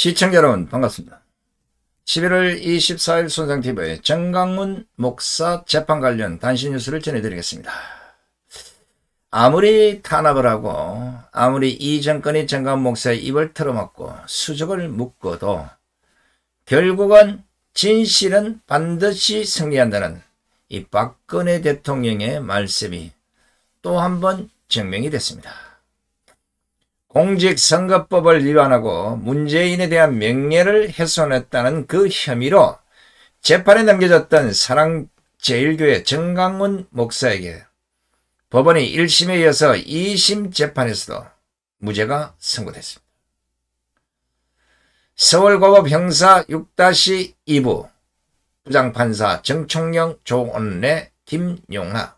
시청자 여러분 반갑습니다. 11월 24일 손상TV의 정강훈 목사 재판 관련 단신 뉴스를 전해드리겠습니다. 아무리 탄압을 하고 아무리 이 정권이 정강훈 목사의 입을 틀어막고 수적을 묶어도 결국은 진실은 반드시 승리한다는 이 박근혜 대통령의 말씀이 또 한 번 증명이 됐습니다. 공직선거법을 위반하고 문재인에 대한 명예를 훼손했다는 그 혐의로 재판에 넘겨졌던 사랑제일교회 정강훈 목사에게 법원이 1심에 이어서 2심 재판에서도 무죄가 선고됐습니다. 서울고법 형사 6-2부 부장판사 정총영 조원래 김용하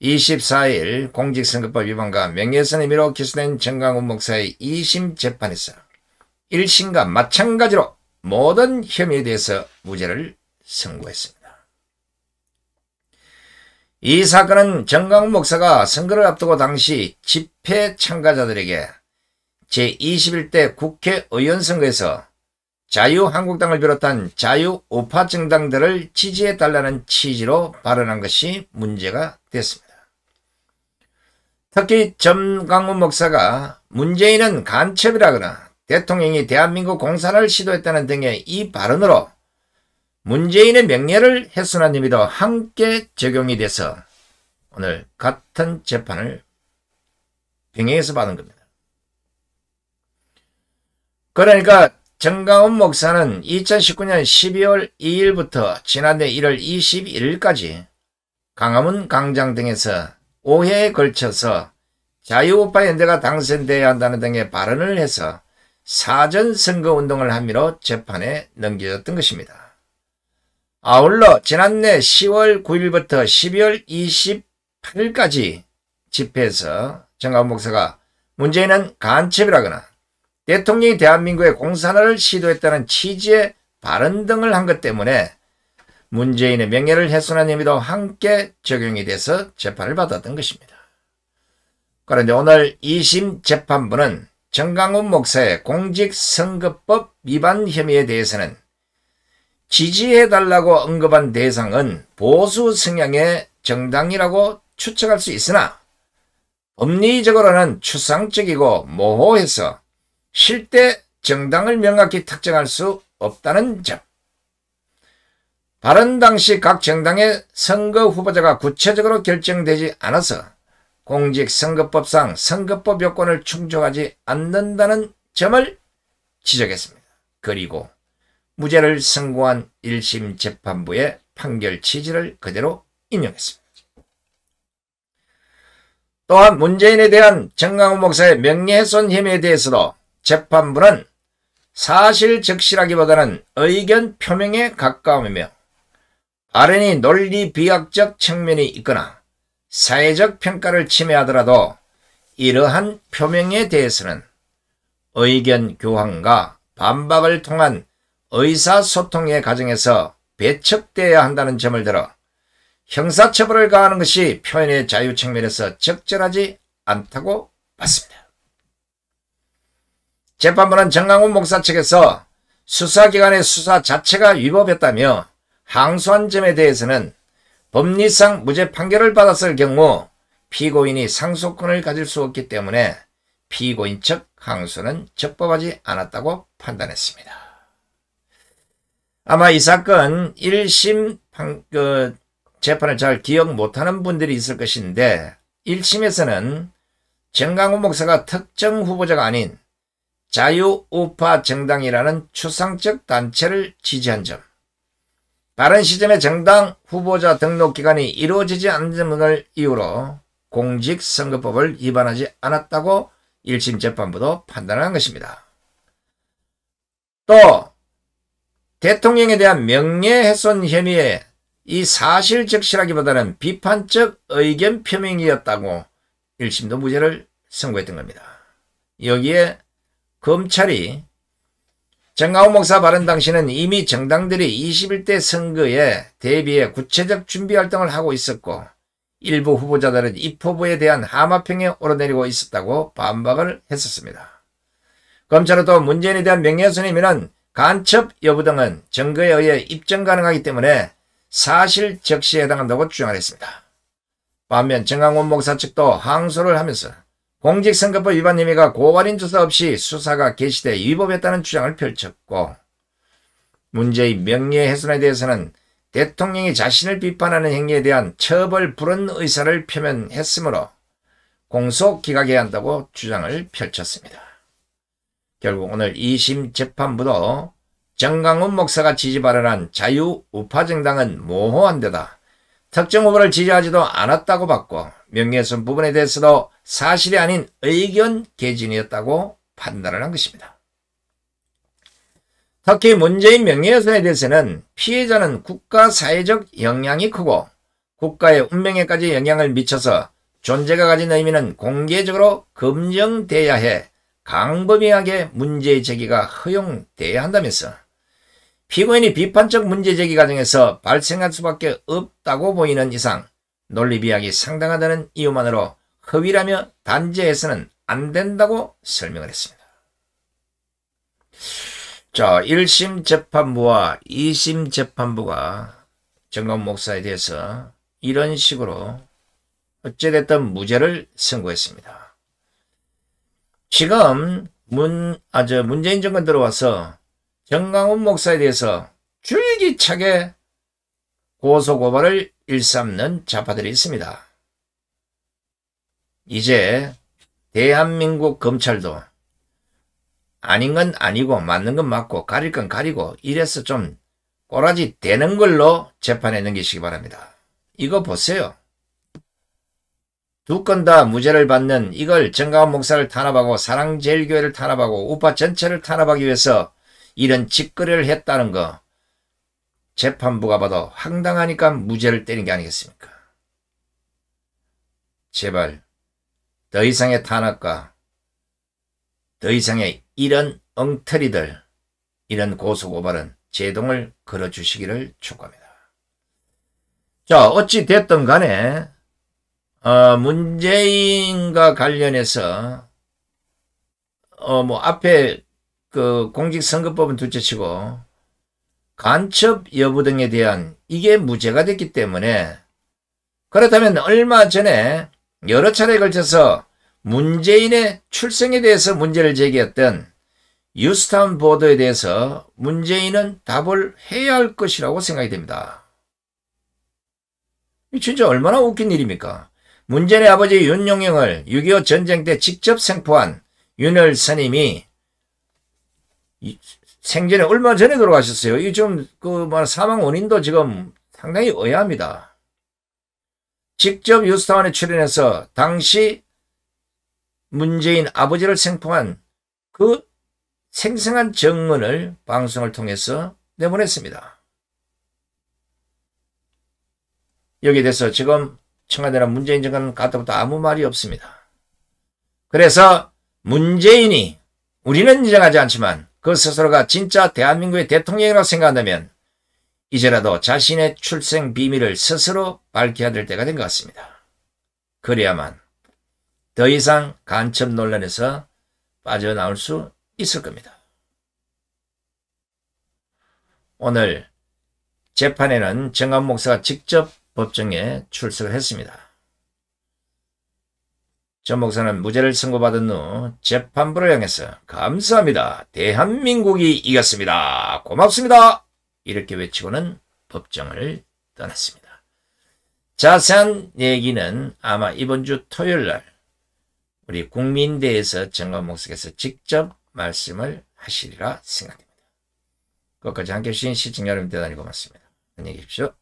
24일 공직선거법 위반과 명예훼손 혐의로 기소된 정강훈 목사의 2심 재판에서 1심과 마찬가지로 모든 혐의에 대해서 무죄를 선고했습니다. 이 사건은 정강훈 목사가 선거를 앞두고 당시 집회 참가자들에게 제21대 국회의원 선거에서 자유한국당을 비롯한 자유우파 정당들을 지지해달라는 취지로 발언한 것이 문제가 됐습니다. 특히 정강훈 목사가 문재인은 간첩이라거나 대통령이 대한민국 공산을 시도했다는 등의 이 발언으로 문재인의 명예를 훼손한 혐의도 함께 적용이 돼서 오늘 같은 재판을 병행해서 받은 겁니다. 그러니까 정강훈 목사는 2019년 12월 2일부터 지난해 1월 21일까지 광화문 광장 등에서 5회에 걸쳐서 자유우파 연대가 당선돼야 한다는 등의 발언을 해서 사전 선거운동을 함으로 재판에 넘겨졌던 것입니다. 아울러 지난해 10월 9일부터 12월 28일까지 집회에서 정강훈 목사가 문재인은 간첩이라거나 대통령이 대한민국의 공산화를 시도했다는 취지의 발언 등을 한 것 때문에 문재인의 명예를 훼손한 혐의도 함께 적용이 돼서 재판을 받았던 것입니다. 그런데 오늘 2심 재판부는 정강훈 목사의 공직선거법 위반 혐의에 대해서는 지지해달라고 언급한 대상은 보수 성향의 정당이라고 추측할 수 있으나 법리적으로는 추상적이고 모호해서 실제 정당을 명확히 특정할 수 없다는 점, 발언 당시 각 정당의 선거 후보자가 구체적으로 결정되지 않아서 공직선거법상 선거법 요건을 충족하지 않는다는 점을 지적했습니다. 그리고 무죄를 선고한 1심 재판부의 판결 취지를 그대로 인용했습니다. 또한 문재인에 대한 정강훈 목사의 명예훼손 혐의에 대해서도 재판부는 사실 적시라기보다는 의견 표명에 가까우며 발언이 논리 비약적 측면이 있거나 사회적 평가를 침해하더라도 이러한 표명에 대해서는 의견 교환과 반박을 통한 의사소통의 과정에서 배척되어야 한다는 점을 들어 형사처벌을 가하는 것이 표현의 자유 측면에서 적절하지 않다고 봤습니다. 재판부는 정강훈 목사 측에서 수사기관의 수사 자체가 위법했다며 항소한 점에 대해서는 법리상 무죄 판결을 받았을 경우 피고인이 상소권을 가질 수 없기 때문에 피고인 측 항소는 적법하지 않았다고 판단했습니다. 아마 이 사건 1심 재판을 잘 기억 못하는 분들이 있을 것인데 1심에서는 정강훈 목사가 특정 후보자가 아닌 자유우파 정당이라는 추상적 단체를 지지한 점, 발언 시점에 정당 후보자 등록 기간이 이루어지지 않는 점을 이유로 공직선거법을 위반하지 않았다고 1심 재판부도 판단한 것입니다. 또 대통령에 대한 명예훼손 혐의에 이 사실 적시라기보다는 비판적 의견 표명이었다고 1심도 무죄를 선고했던 겁니다. 여기에 검찰이 정강훈 목사 발언 당시는 이미 정당들이 21대 선거에 대비해 구체적 준비 활동을 하고 있었고 일부 후보자들은 입 후보에 대한 하마평에 오르내리고 있었다고 반박을 했었습니다. 검찰은 문재인에 대한 명예훼손 혐의는 간첩 여부 등은 증거에 의해 입증 가능하기 때문에 사실 적시에 해당한다고 주장을 했습니다. 반면 정강훈 목사 측도 항소를 하면서 공직선거법 위반 혐의가 고발인 조사 없이 수사가 개시돼 위법했다는 주장을 펼쳤고, 문재인 명예훼손에 대해서는 대통령이 자신을 비판하는 행위에 대한 처벌 불원 의사를 표명했으므로 공소 기각해야 한다고 주장을 펼쳤습니다. 결국 오늘 2심 재판부도 정강훈 목사가 지지 발언한 자유우파정당은 모호한 데다 특정 후보를 지지하지도 않았다고 봤고, 명예훼손 부분에 대해서도 사실이 아닌 의견 개진이었다고 판단을 한 것입니다. 특히 문재인 명예훼손에 대해서는 피해자는 국가 사회적 영향이 크고 국가의 운명에까지 영향을 미쳐서 존재가 가진 의미는 공개적으로 검증돼야 해 강범위하게 문제 제기가 허용돼야 한다면서 피고인이 비판적 문제 제기 과정에서 발생할 수밖에 없다고 보이는 이상 논리비약이 상당하다는 이유만으로 허위라며 단죄해서는 안 된다고 설명을 했습니다. 자, 1심 재판부와 2심 재판부가 정강훈 목사에 대해서 이런 식으로 어찌됐든 무죄를 선고했습니다. 지금 문재인 정권 들어와서 정강훈 목사에 대해서 줄기차게 고소고발을 일삼는 좌파들이 있습니다. 이제 대한민국 검찰도 아닌 건 아니고 맞는 건 맞고 가릴 건 가리고 이래서 좀 꼬라지 되는 걸로 재판에 넘기시기 바랍니다. 이거 보세요. 두 건 다 무죄를 받는 이걸 정강훈 목사를 탄압하고 사랑제일교회를 탄압하고 우파 전체를 탄압하기 위해서 이런 짓거리를 했다는 거 재판부가 봐도 황당하니까 무죄를 때린 게 아니겠습니까? 제발 더 이상의 탄압과 더 이상의 이런 엉터리들, 이런 고소고발은 제동을 걸어주시기를 촉구합니다. 자, 어찌 됐든 간에 문재인과 관련해서 앞에 그 공직선거법은 둘째치고 간첩 여부 등에 대한 이게 무죄가 됐기 때문에, 그렇다면 얼마 전에 여러 차례에 걸쳐서 문재인의 출생에 대해서 문제를 제기했던 뉴스타운 보도에 대해서 문재인은 답을 해야 할 것이라고 생각이 됩니다. 이 진짜 얼마나 웃긴 일입니까? 문재인의 아버지 윤용영을 6.25 전쟁 때 직접 생포한 윤열 스님이 생전에 얼마 전에 돌아가셨어요. 이 좀 사망 원인도 지금 상당히 의아합니다. 직접 뉴스타운에 출연해서 당시 문재인 아버지를 생포한 그 생생한 정문을 방송을 통해서 내보냈습니다. 여기에 대해서 지금 청와대나 문재인 정권은 가다부터 아무 말이 없습니다. 그래서 문재인이, 우리는 인정하지 않지만 그 스스로가 진짜 대한민국의 대통령이라고 생각한다면 이제라도 자신의 출생 비밀을 스스로 밝혀야 될 때가 된 것 같습니다. 그래야만 더 이상 간첩 논란에서 빠져나올 수 있을 겁니다. 오늘 재판에는 정강훈 목사가 직접 법정에 출석을 했습니다. 전 목사는 무죄를 선고받은 후 재판부를 향해서 감사합니다. 대한민국이 이겼습니다. 고맙습니다. 이렇게 외치고는 법정을 떠났습니다. 자세한 얘기는 아마 이번 주 토요일 날 우리 국민대에서 정강훈 목사께서 직접 말씀을 하시리라 생각됩니다. 끝까지 함께해 주신 시청자 여러분 대단히 고맙습니다. 안녕히 계십시오.